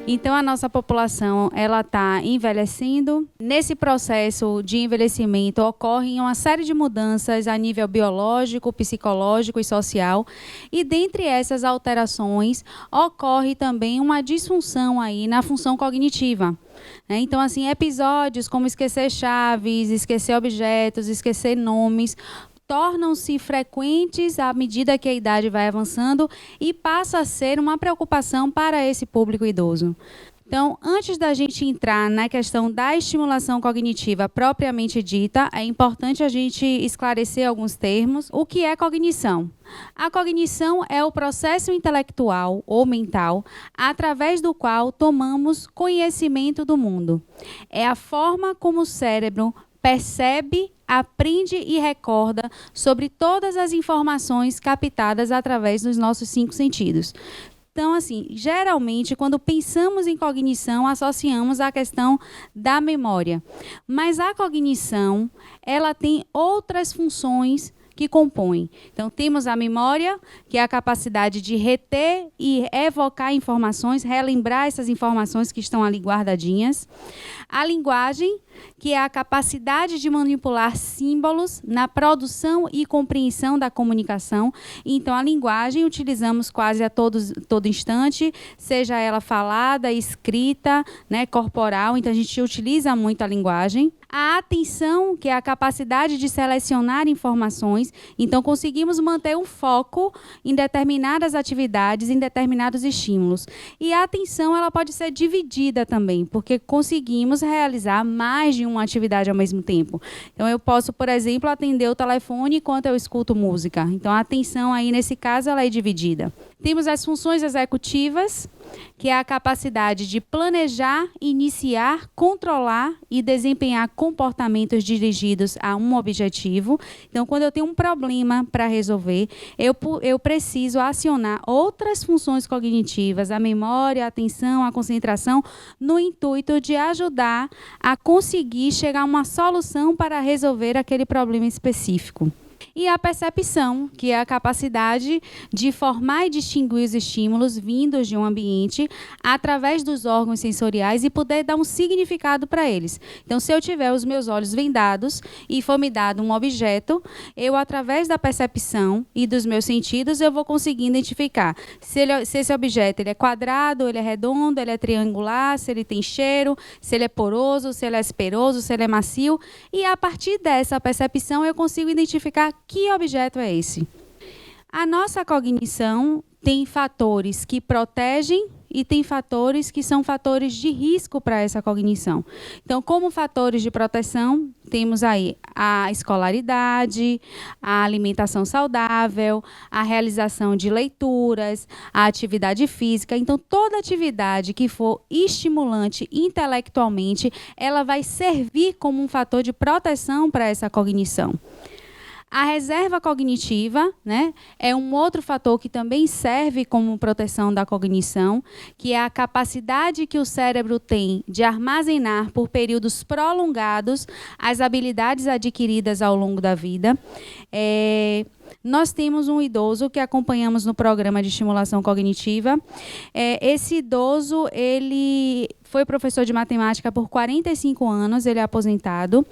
Então, a nossa população ela está envelhecendo. Nesse processo de envelhecimento, ocorrem uma série de mudanças a nível biológico, psicológico e social. E, dentre essas alterações, ocorre também uma disfunção aí na função cognitiva. Então, assim, episódios como esquecer chaves, esquecer objetos, esquecer nomes, tornam-se frequentes à medida que a idade vai avançando e passa a ser uma preocupação para esse público idoso. Então, antes da gente entrar na questão da estimulação cognitiva propriamente dita, é importante a gente esclarecer alguns termos. O que é cognição? A cognição é o processo intelectual ou mental através do qual tomamos conhecimento do mundo. É a forma como o cérebro percebe, aprende e recorda sobre todas as informações captadas através dos nossos 5 sentidos. Então, assim, geralmente, quando pensamos em cognição, associamos a questão da memória. Mas a cognição, ela tem outras funções que compõem. Então, temos a memória, que é a capacidade de reter e evocar informações, relembrar essas informações que estão ali guardadinhas. A linguagem, que é a capacidade de manipular símbolos na produção e compreensão da comunicação. Então, a linguagem utilizamos quase a todo instante, seja ela falada, escrita, né, corporal. Então, a gente utiliza muito a linguagem. A atenção, que é a capacidade de selecionar informações. Então, conseguimos manter um foco em determinadas atividades, em determinados estímulos. E a atenção, ela pode ser dividida também, porque conseguimos realizar mais de uma atividade ao mesmo tempo. Então, eu posso, por exemplo, atender o telefone enquanto eu escuto música. Então, a atenção aí, nesse caso, ela é dividida. Temos as funções executivas, que é a capacidade de planejar, iniciar, controlar e desempenhar comportamentos dirigidos a um objetivo. Então, quando eu tenho um problema para resolver, eu preciso acionar outras funções cognitivas, a memória, a atenção, a concentração, no intuito de ajudar a conseguir chegar a uma solução para resolver aquele problema específico. E a percepção, que é a capacidade de formar e distinguir os estímulos vindos de um ambiente através dos órgãos sensoriais e poder dar um significado para eles. Então, se eu tiver os meus olhos vendados e for me dado um objeto, eu, através da percepção e dos meus sentidos, eu vou conseguir identificar se esse objeto ele é quadrado, ele é redondo, ele é triangular, se ele tem cheiro, se ele é poroso, se ele é asperoso, se ele é macio. E, a partir dessa percepção, eu consigo identificar que objeto é esse. A nossa cognição tem fatores que protegem e tem fatores que são fatores de risco para essa cognição. Então, como fatores de proteção, temos aí a escolaridade, a alimentação saudável, a realização de leituras, a atividade física. Então, toda atividade que for estimulante intelectualmente, ela vai servir como um fator de proteção para essa cognição. A reserva cognitiva, né, é um outro fator que também serve como proteção da cognição, que é a capacidade que o cérebro tem de armazenar por períodos prolongados as habilidades adquiridas ao longo da vida. Nós temos um idoso que acompanhamos no programa de estimulação cognitiva. Esse idoso, ele foi professor de matemática por 45 anos, ele é aposentado,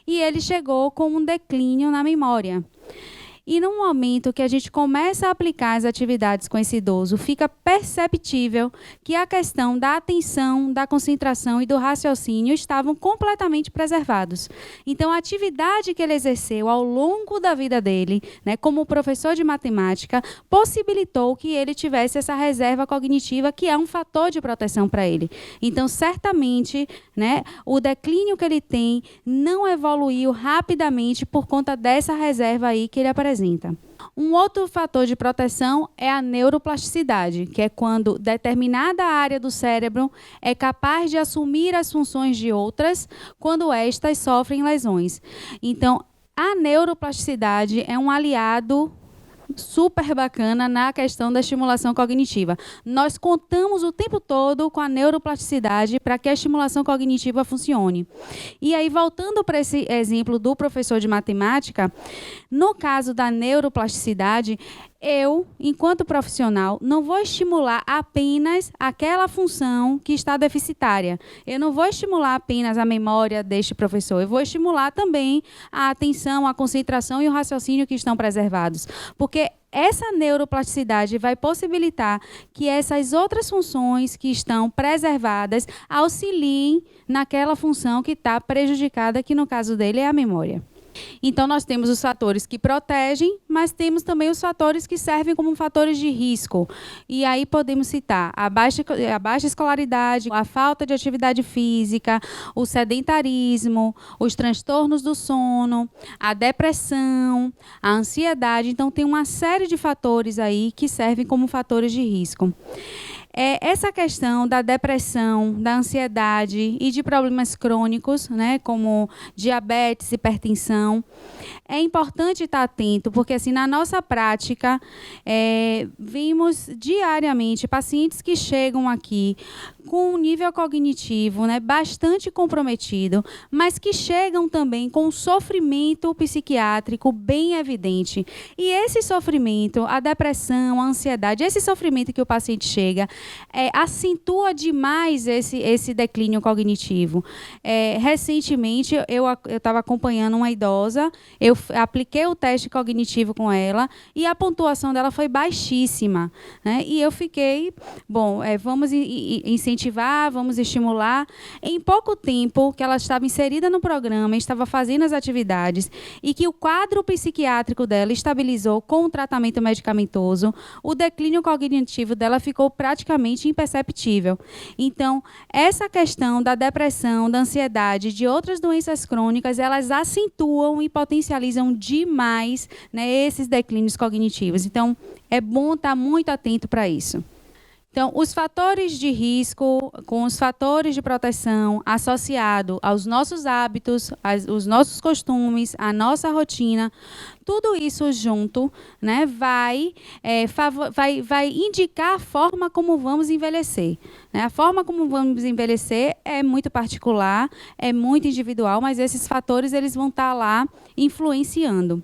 e ele chegou com um declínio na memória. E no momento que a gente começa a aplicar as atividades com esse idoso, fica perceptível que a questão da atenção, da concentração e do raciocínio estavam completamente preservados. Então, a atividade que ele exerceu ao longo da vida dele, né, como professor de matemática, possibilitou que ele tivesse essa reserva cognitiva, que é um fator de proteção para ele. Então, certamente, né, o declínio que ele tem não evoluiu rapidamente por conta dessa reserva aí que ele apresenta. Um outro fator de proteção é a neuroplasticidade, que é quando determinada área do cérebro é capaz de assumir as funções de outras quando estas sofrem lesões. Então, a neuroplasticidade é um aliado super bacana na questão da estimulação cognitiva. Nós contamos o tempo todo com a neuroplasticidade para que a estimulação cognitiva funcione. E aí, voltando para esse exemplo do professor de matemática, no caso da neuroplasticidade, eu, enquanto profissional, não vou estimular apenas aquela função que está deficitária. Eu não vou estimular apenas a memória deste professor. Eu vou estimular também a atenção, a concentração e o raciocínio que estão preservados. Porque essa neuroplasticidade vai possibilitar que essas outras funções que estão preservadas auxiliem naquela função que está prejudicada, que no caso dele é a memória. Então, nós temos os fatores que protegem, mas temos também os fatores que servem como fatores de risco. E aí podemos citar a baixa escolaridade, a falta de atividade física, o sedentarismo, os transtornos do sono, a depressão, a ansiedade. Então, tem uma série de fatores aí que servem como fatores de risco. Essa questão da depressão, da ansiedade e de problemas crônicos, né, como diabetes, hipertensão, é importante estar atento, porque assim, na nossa prática, vimos diariamente pacientes que chegam aqui com um nível cognitivo, né, bastante comprometido, mas que chegam também com um sofrimento psiquiátrico bem evidente. E esse sofrimento, a depressão, a ansiedade, esse sofrimento que o paciente chega, acentua demais esse declínio cognitivo. Recentemente, eu estava acompanhando uma idosa, eu apliquei o teste cognitivo com ela e a pontuação dela foi baixíssima, né? E eu fiquei, vamos incentivar, vamos estimular. Em pouco tempo que ela estava inserida no programa, estava fazendo as atividades e que o quadro psiquiátrico dela estabilizou com o tratamento medicamentoso, o declínio cognitivo dela ficou praticamente imperceptível. Então, essa questão da depressão, da ansiedade, de outras doenças crônicas, elas acentuam e potencializam demais, né, esses declínios cognitivos. Então, é bom estar muito atento para isso. Então, os fatores de risco com os fatores de proteção associado aos nossos hábitos, os nossos costumes, a nossa rotina, tudo isso junto, né, vai indicar a forma como vamos envelhecer. Né? A forma como vamos envelhecer é muito particular, é muito individual, mas esses fatores eles vão estar lá influenciando.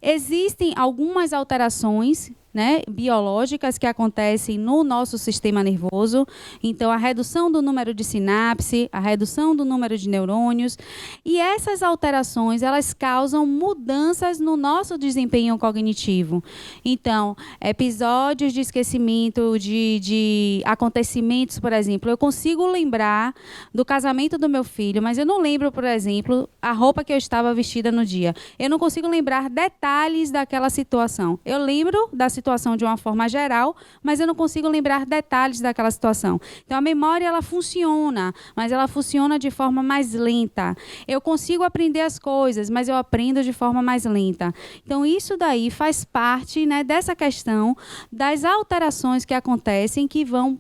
Existem algumas alterações, né, biológicas que acontecem no nosso sistema nervoso. Então, a redução do número de sinapse, a redução do número de neurônios. E essas alterações, elas causam mudanças no nosso desempenho cognitivo. Então, episódios de esquecimento de acontecimentos, por exemplo. Eu consigo lembrar do casamento do meu filho, mas eu não lembro, por exemplo, a roupa que eu estava vestida no dia. Eu não consigo lembrar detalhes daquela situação. Eu lembro da situação de uma forma geral, mas eu não consigo lembrar detalhes daquela situação. Então, a memória, ela funciona, mas ela funciona de forma mais lenta. Eu consigo aprender as coisas, mas eu aprendo de forma mais lenta. Então, isso daí faz parte, né, dessa questão das alterações que acontecem, que vão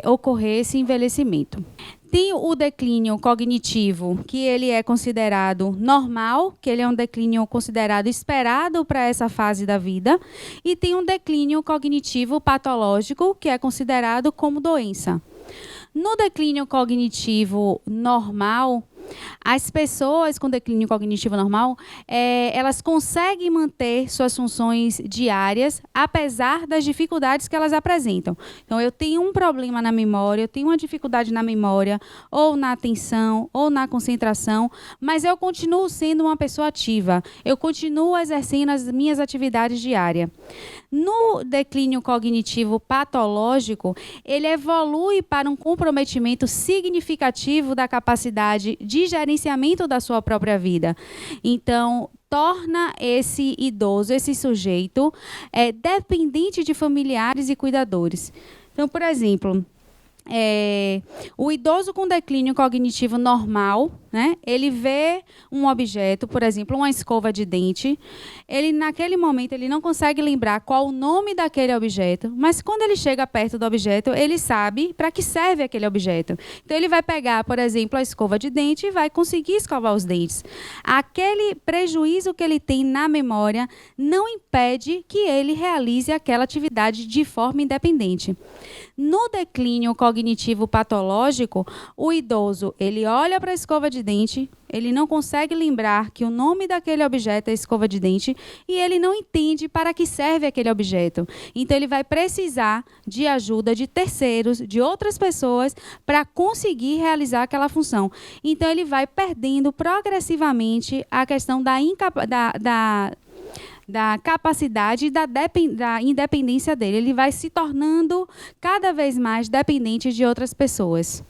ocorrer esse envelhecimento. Tem o declínio cognitivo, que ele é considerado normal, que ele é um declínio considerado esperado para essa fase da vida, e tem um declínio cognitivo patológico, que é considerado como doença. No declínio cognitivo normal, as pessoas com declínio cognitivo normal, elas conseguem manter suas funções diárias, apesar das dificuldades que elas apresentam. Então, eu tenho um problema na memória, eu tenho uma dificuldade na memória, ou na atenção, ou na concentração, mas eu continuo sendo uma pessoa ativa, eu continuo exercendo as minhas atividades diárias. No declínio cognitivo patológico, ele evolui para um comprometimento significativo da capacidade de gerenciamento da sua própria vida. Então, torna esse idoso, esse sujeito, dependente de familiares e cuidadores. Então, por exemplo, o idoso com declínio cognitivo normal, né, ele vê um objeto, por exemplo, uma escova de dente, ele naquele momento ele não consegue lembrar qual o nome daquele objeto, mas quando ele chega perto do objeto, ele sabe para que serve aquele objeto. Então ele vai pegar, por exemplo, a escova de dente e vai conseguir escovar os dentes. Aquele prejuízo que ele tem na memória não impede que ele realize aquela atividade de forma independente. No declínio cognitivo patológico, o idoso, ele olha para a escova de dente, ele não consegue lembrar que o nome daquele objeto é escova de dente e ele não entende para que serve aquele objeto. Então, ele vai precisar de ajuda de terceiros, de outras pessoas, para conseguir realizar aquela função. Então, ele vai perdendo progressivamente a questão da capacidade e da independência dele. Ele vai se tornando cada vez mais dependente de outras pessoas.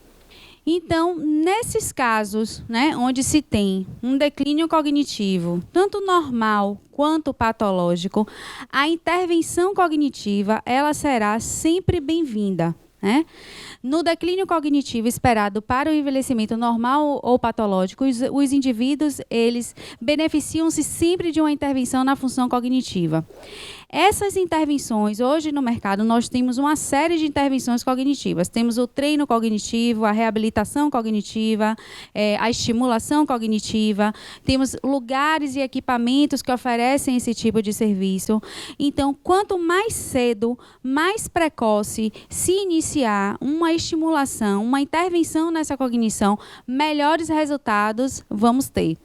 Então, nesses casos, né, onde se tem um declínio cognitivo, tanto normal quanto patológico, a intervenção cognitiva ela será sempre bem-vinda, né? No declínio cognitivo esperado para o envelhecimento normal ou patológico, os indivíduos eles beneficiam-se sempre de uma intervenção na função cognitiva. Essas intervenções, hoje no mercado, nós temos uma série de intervenções cognitivas. Temos o treino cognitivo, a reabilitação cognitiva, a estimulação cognitiva. Temos lugares e equipamentos que oferecem esse tipo de serviço. Então, quanto mais cedo, mais precoce se iniciar uma estimulação, uma intervenção nessa cognição, melhores resultados vamos ter.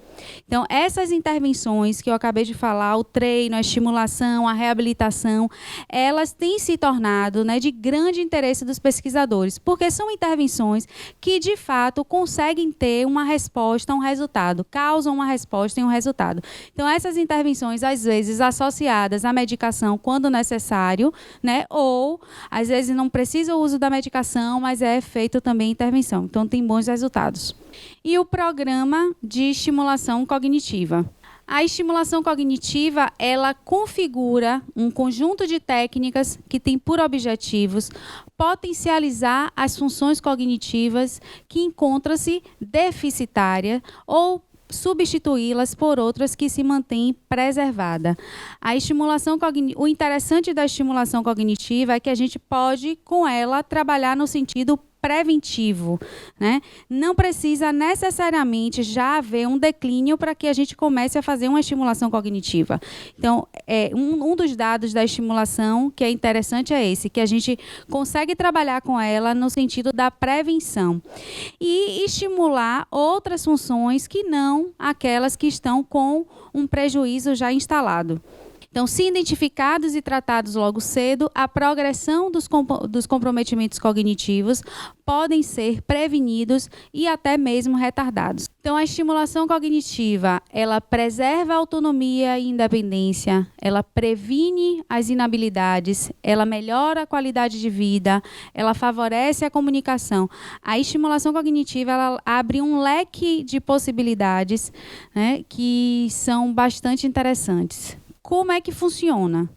Então, essas intervenções que eu acabei de falar, o treino, a estimulação, a reabilitação, elas têm se tornado, né, de grande interesse dos pesquisadores, porque são intervenções que, de fato, conseguem ter uma resposta, um resultado, causam uma resposta e um resultado. Então, essas intervenções, às vezes, associadas à medicação quando necessário, né, ou, às vezes, não precisa o uso da medicação, mas é feito também intervenção. Então, tem bons resultados. E o programa de estimulação cognitiva. A estimulação cognitiva, ela configura um conjunto de técnicas que tem por objetivos potencializar as funções cognitivas que encontram-se deficitárias ou substituí-las por outras que se mantêm preservadas. A estimulação o interessante da estimulação cognitiva é que a gente pode, com ela, trabalhar no sentido preventivo, né? Não precisa necessariamente já haver um declínio para que a gente comece a fazer uma estimulação cognitiva. Então, um dos dados da estimulação que é interessante é esse, que a gente consegue trabalhar com ela no sentido da prevenção e estimular outras funções que não aquelas que estão com um prejuízo já instalado. Então, se identificados e tratados logo cedo, a progressão dos comprometimentos cognitivos podem ser prevenidos e até mesmo retardados. Então, a estimulação cognitiva, ela preserva a autonomia e independência, ela previne as inabilidades, ela melhora a qualidade de vida, ela favorece a comunicação. A estimulação cognitiva, ela abre um leque de possibilidades, né, que são bastante interessantes. Como é que funciona?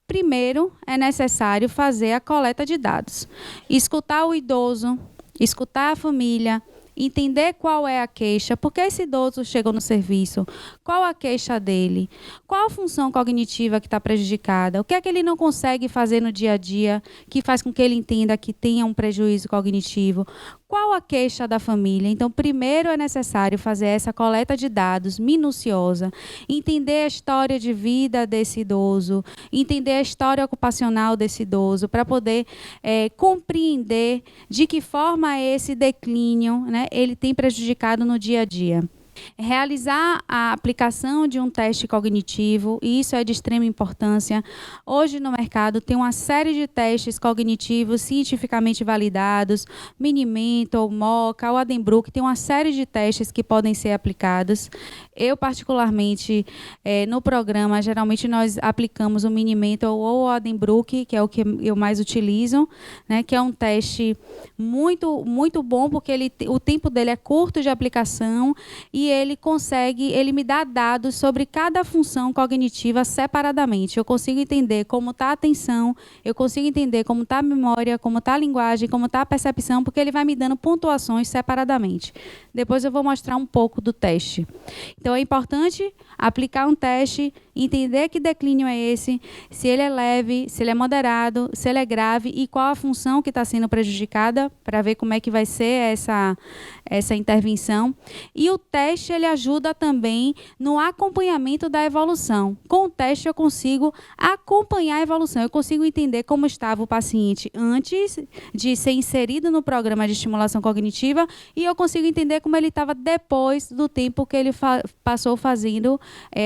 Primeiro, é necessário fazer a coleta de dados. Escutar o idoso, escutar a família, entender qual é a queixa, por que esse idoso chegou no serviço, qual a queixa dele, qual a função cognitiva que está prejudicada, o que é que ele não consegue fazer no dia a dia, que faz com que ele entenda que tenha um prejuízo cognitivo, qual a queixa da família. Então, primeiro é necessário fazer essa coleta de dados minuciosa, entender a história de vida desse idoso, entender a história ocupacional desse idoso, para poder compreender de que forma esse declínio, né, ele tem prejudicado no dia a dia. Realizar a aplicação de um teste cognitivo, e isso é de extrema importância. Hoje no mercado tem uma série de testes cognitivos cientificamente validados, Mini-Mental, MoCA, o Addenbrooke, tem uma série de testes que podem ser aplicados. Eu, particularmente, no programa, geralmente nós aplicamos o Mini-Mental ou o Addenbrooke, que é o que eu mais utilizo, né, que é um teste muito, muito bom, porque o tempo dele é curto de aplicação e ele me dá dados sobre cada função cognitiva separadamente. Eu consigo entender como está a atenção, eu consigo entender como está a memória, como está a linguagem, como está a percepção, porque ele vai me dando pontuações separadamente. Depois eu vou mostrar um pouco do teste. Então, é importante aplicar um teste, entender que declínio é esse, se ele é leve, se ele é moderado, se ele é grave e qual a função que está sendo prejudicada, para ver como é que vai ser essa intervenção. E o teste teste ele ajuda também no acompanhamento da evolução. Com o teste eu consigo acompanhar a evolução, eu consigo entender como estava o paciente antes de ser inserido no programa de estimulação cognitiva e eu consigo entender como ele estava depois do tempo que ele passou fazendo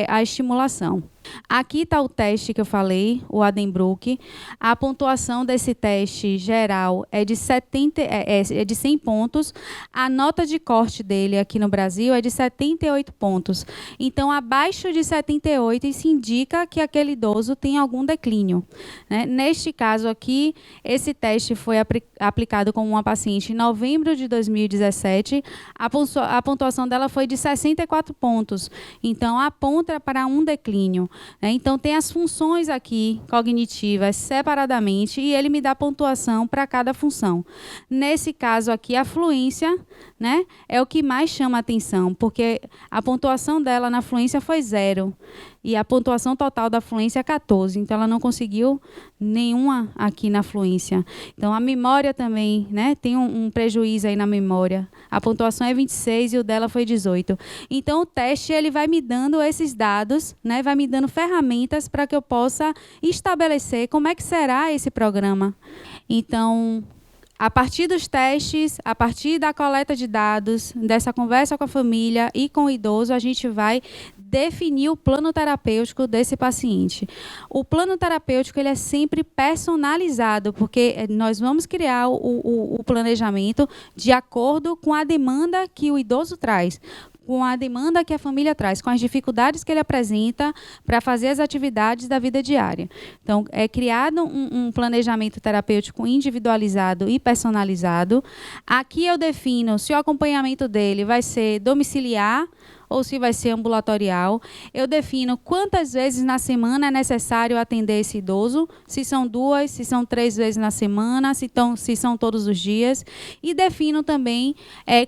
a estimulação. Aqui está o teste que eu falei, o Addenbrooke. A pontuação desse teste geral é de 100 pontos. A nota de corte dele aqui no Brasil é de 78 pontos. Então, abaixo de 78, isso indica que aquele idoso tem algum declínio, né? Neste caso aqui, esse teste foi aplicado com uma paciente em novembro de 2017. A pontuação dela foi de 64 pontos. Então, aponta para um declínio. Então, tem as funções aqui cognitivas separadamente e ele me dá pontuação para cada função. Nesse caso aqui, a fluência, né, é o que mais chama a atenção, porque a pontuação dela na fluência foi 0 e a pontuação total da fluência é 14. Então, ela não conseguiu nenhuma aqui na fluência. Então, a memória também, né, tem um prejuízo aí na memória. A pontuação é 26 e o dela foi 18. Então, o teste ele vai me dando esses dados, né, vai me dando ferramentas para que eu possa estabelecer como é que será esse programa. Então, a partir dos testes, a partir da coleta de dados, dessa conversa com a família e com o idoso, a gente vai definir o plano terapêutico desse paciente. O plano terapêutico ele é sempre personalizado, porque nós vamos criar o planejamento de acordo com a demanda que o idoso traz, com a demanda que a família traz, com as dificuldades que ele apresenta para fazer as atividades da vida diária. Então, é criado um planejamento terapêutico individualizado e personalizado. Aqui eu defino se o acompanhamento dele vai ser domiciliar ou se vai ser ambulatorial. Eu defino quantas vezes na semana é necessário atender esse idoso, se são 2, se são 3 vezes na semana, se são todos os dias. E defino também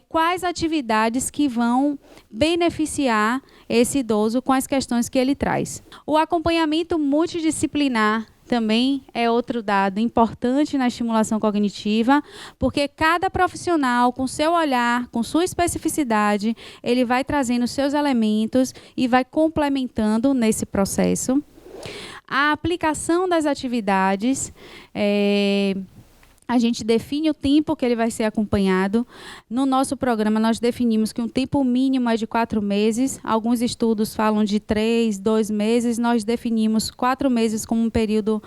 quais atividades que vão beneficiar esse idoso com as questões que ele traz. O acompanhamento multidisciplinar também é outro dado importante na estimulação cognitiva, porque cada profissional, com seu olhar, com sua especificidade, ele vai trazendo seus elementos e vai complementando nesse processo. A aplicação das atividades, a gente define o tempo que ele vai ser acompanhado. No nosso programa, nós definimos que um tempo mínimo é de 4 meses. Alguns estudos falam de 3, 2 meses. Nós definimos 4 meses como um período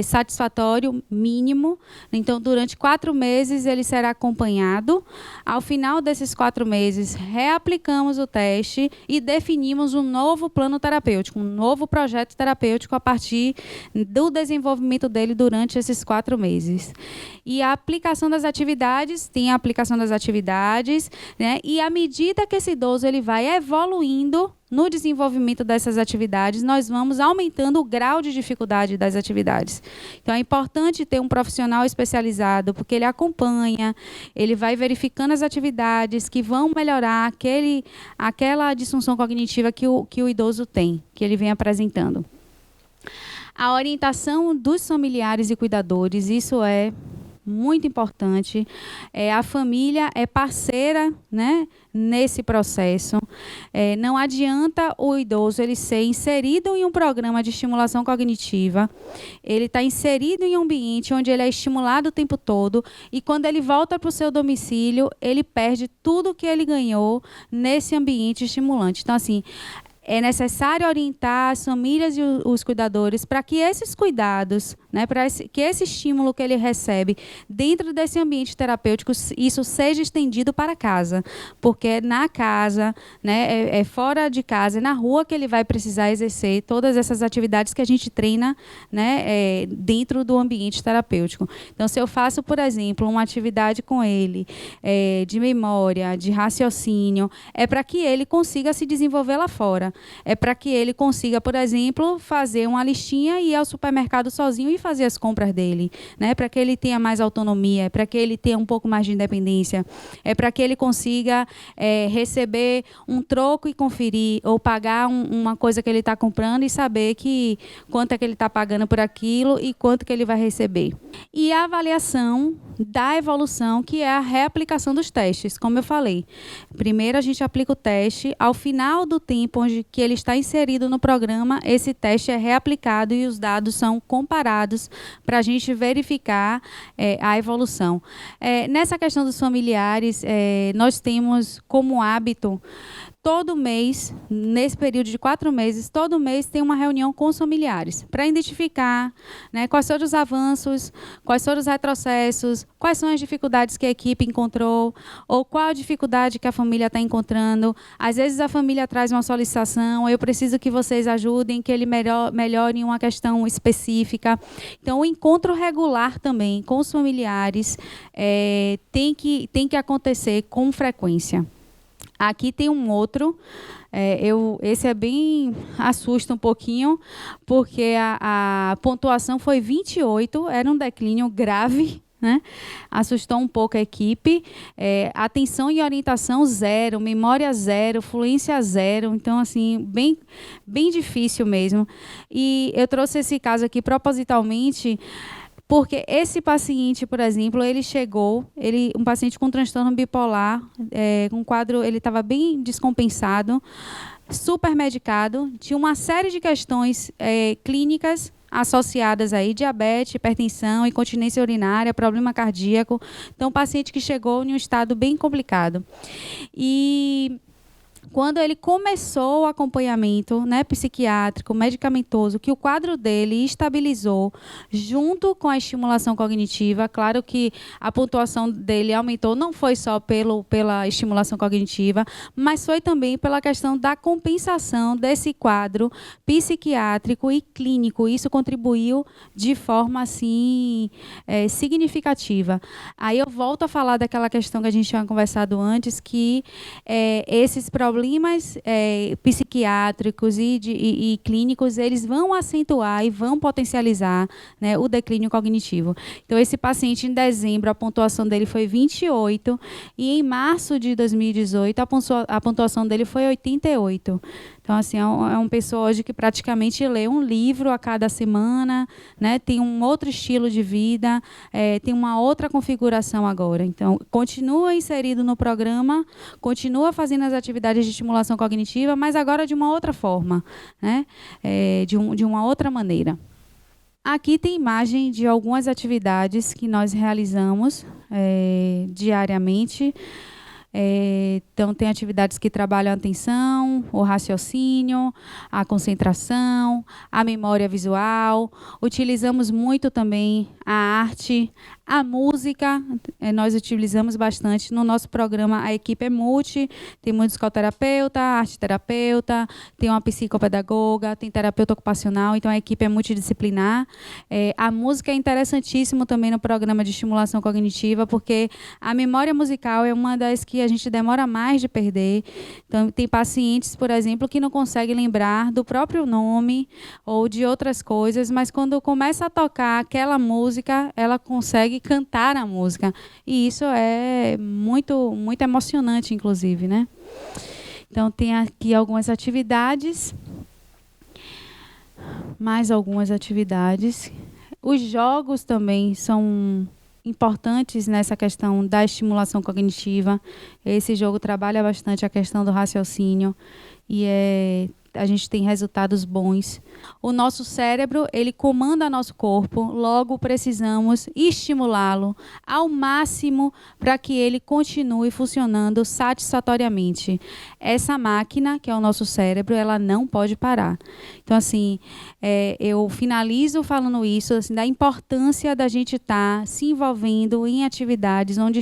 satisfatório mínimo. Então, durante 4 meses, ele será acompanhado. Ao final desses 4 meses, reaplicamos o teste e definimos um novo plano terapêutico, um novo projeto terapêutico a partir do desenvolvimento dele durante esses 4 meses. E a aplicação das atividades, tem a aplicação das atividades, né? E à medida que esse idoso ele vai evoluindo no desenvolvimento dessas atividades, nós vamos aumentando o grau de dificuldade das atividades. Então, é importante ter um profissional especializado, porque ele acompanha, ele vai verificando as atividades que vão melhorar aquela disfunção cognitiva que o idoso tem, que ele vem apresentando. A orientação dos familiares e cuidadores, isso é muito importante. A família é parceira, né, nesse processo. Não adianta o idoso ele ser inserido em um programa de estimulação cognitiva, ele está inserido em um ambiente onde ele é estimulado o tempo todo e quando ele volta para o seu domicílio, ele perde tudo que ele ganhou nesse ambiente estimulante. Então, assim, é necessário orientar as famílias e os cuidadores para que esses cuidados, né, que esse estímulo que ele recebe dentro desse ambiente terapêutico, isso seja estendido para casa. Porque é na casa, né, é fora de casa, é na rua que ele vai precisar exercer todas essas atividades que a gente treina, né, dentro do ambiente terapêutico. Então, se eu faço, por exemplo, uma atividade com ele de memória, de raciocínio, é para que ele consiga se desenvolver lá fora. É para que ele consiga, por exemplo, fazer uma listinha e ir ao supermercado sozinho fazer as compras dele, né? Para que ele tenha mais autonomia, para que ele tenha um pouco mais de independência, para que ele consiga receber um troco e conferir, ou pagar uma coisa que ele está comprando e saber quanto é que ele está pagando por aquilo e quanto que ele vai receber. E a avaliação da evolução, que é a reaplicação dos testes, como eu falei. Primeiro a gente aplica o teste, ao final do tempo onde que ele está inserido no programa, esse teste é reaplicado e os dados são comparados para a gente verificar a evolução. Nessa questão dos familiares, nós temos como hábito, todo mês, nesse período de 4 meses, todo mês tem uma reunião com os familiares para identificar, né, quais foram os avanços, quais foram os retrocessos, quais são as dificuldades que a equipe encontrou, ou qual a dificuldade que a família está encontrando. Às vezes a família traz uma solicitação, eu preciso que vocês ajudem, que ele melhore uma questão específica. Então, o encontro regular também com os familiares tem que acontecer com frequência. Aqui tem um outro, esse é bem, assusta um pouquinho, porque a pontuação foi 28, era um declínio grave, né? Assustou um pouco a equipe. Atenção e orientação 0, memória 0, fluência 0, então assim, bem difícil mesmo. E eu trouxe esse caso aqui propositalmente, porque esse paciente, por exemplo, ele chegou, um paciente com transtorno bipolar, um quadro, ele estava bem descompensado, super medicado, tinha uma série de questões clínicas associadas aí, diabetes, hipertensão, incontinência urinária, problema cardíaco. Então, um paciente que chegou em um estado bem complicado. E quando ele começou o acompanhamento, né, psiquiátrico, medicamentoso, que o quadro dele estabilizou junto com a estimulação cognitiva, claro que a pontuação dele aumentou, não foi só pela estimulação cognitiva, mas foi também pela questão da compensação desse quadro psiquiátrico e clínico. Isso contribuiu de forma assim, significativa. Aí eu volto a falar daquela questão que a gente tinha conversado antes, que esses problemas psiquiátricos e clínicos, eles vão acentuar e vão potencializar, né, o declínio cognitivo. Então, esse paciente, em dezembro, a pontuação dele foi 28, e em março de 2018, a pontuação dele foi 88. Então, assim, é uma pessoa hoje que praticamente lê um livro a cada semana, né? Tem um outro estilo de vida, tem uma outra configuração agora. Então, continua inserido no programa, continua fazendo as atividades de estimulação cognitiva, mas agora de uma outra forma, né? De uma outra maneira. Aqui tem imagem de algumas atividades que nós realizamos diariamente. Então, tem atividades que trabalham a atenção, o raciocínio, a concentração, a memória visual. Utilizamos muito também a arte, a música. Nós utilizamos bastante no nosso programa. A equipe é multi, tem musicoterapeuta, arte-terapeuta, tem uma psicopedagoga, tem terapeuta ocupacional, então a equipe é multidisciplinar. A música é interessantíssimo também no programa de estimulação cognitiva, porque a memória musical é uma das que a gente demora mais de perder. Então, tem pacientes, por exemplo, que não conseguem lembrar do próprio nome ou de outras coisas, mas quando começa a tocar aquela música, ela consegue cantar a música. E isso é muito, muito emocionante, inclusive, né? Então, tem aqui algumas atividades. Mais algumas atividades. Os jogos também são importantes nessa questão da estimulação cognitiva. Esse jogo trabalha bastante a questão do raciocínio e a gente tem resultados bons. O nosso cérebro, ele comanda nosso corpo, logo precisamos estimulá-lo ao máximo para que ele continue funcionando satisfatoriamente. Essa máquina, que é o nosso cérebro, ela não pode parar. Então, assim, eu finalizo falando isso, assim, da importância da gente estar se envolvendo em atividades onde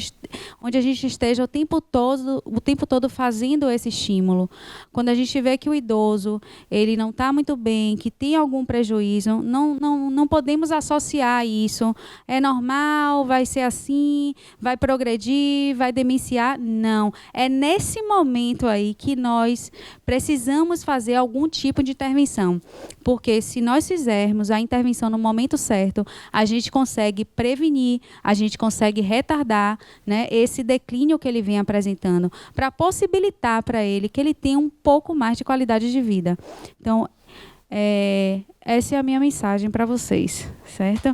a gente esteja o tempo todo fazendo esse estímulo. Quando a gente vê que o idoso idoso, ele não está muito bem, que tem algum prejuízo, não podemos associar isso. É normal, vai ser assim, vai progredir, vai demenciar. Não. É nesse momento aí que nós precisamos fazer algum tipo de intervenção. Porque se nós fizermos a intervenção no momento certo, a gente consegue prevenir, a gente consegue retardar, né, esse declínio que ele vem apresentando, para possibilitar para ele que ele tenha um pouco mais de qualidade de vida. Então, essa é a minha mensagem para vocês, certo?